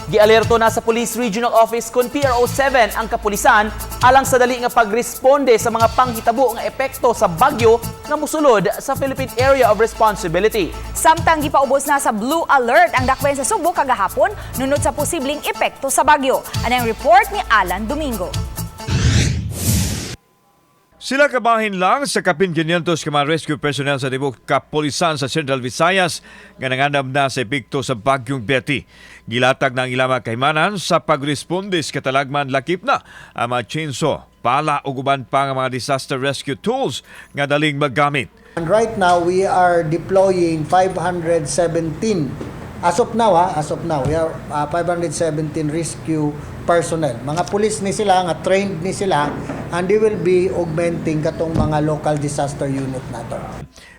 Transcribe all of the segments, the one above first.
Gialerto na sa Police Regional Office kun PRO7 ang kapulisan alang sa dali nga pagresponde sa mga panghitabo nga epekto sa bagyo nga mosulod sa Philippine Area of Responsibility. Samtang gipaubos na sa Blue Alert ang dakbayan sa Subo kagahapon nunod sa posibleng epekto sa bagyo. Anang report ni Alan Domingo. Sila kabahin lang sa kapin 500 ka mga rescue personnel sa tibok kapulisan sa Central Visayas nga nanganam na sa epekto sa bagyong Betty. Gilatag ng ilang mga kaimanan sa pagresponde sa katalagman lakip na ang mga chainsaw, pala o guban pa nga mga disaster rescue tools nga daling maggamit. And right now, we are deploying 517. As of now, we are 517 rescue personnel. Mga pulis ni sila, nga trained ni sila, and they will be augmenting katong mga local disaster unit nato.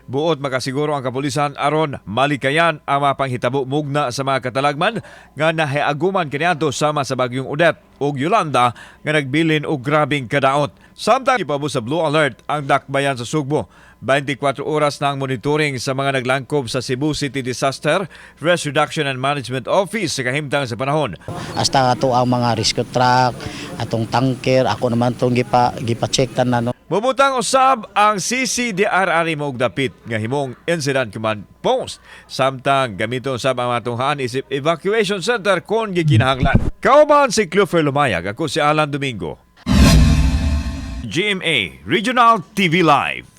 Buot makasiguro ang kapulisan aron malikayan ang mga panghitabo mugna sa mga katalagman nga nahiaguman kaniadto sama sa bagyong Odette ug Yolanda nga nagbilin og grabing kadaot. Samtang ipabot sa Blue Alert ang dakbayan sa Sugbo. 24 oras na ang monitoring sa mga naglangkob sa Cebu City Disaster Risk Reduction and Management Office sa kahimtang sa panahon. Hasta ato ang mga rescue truck, atong tanker, ako naman itong gipa-check tanan. Bumutang usab ang CCDRR mo og dapit nga himong Incident Command Post. Samtang gamito usab ang matunghaan isip evacuation center kon gikinahanglan. Kauban si Clover Lumayag, ako si Alan Domingo. GMA Regional TV Live.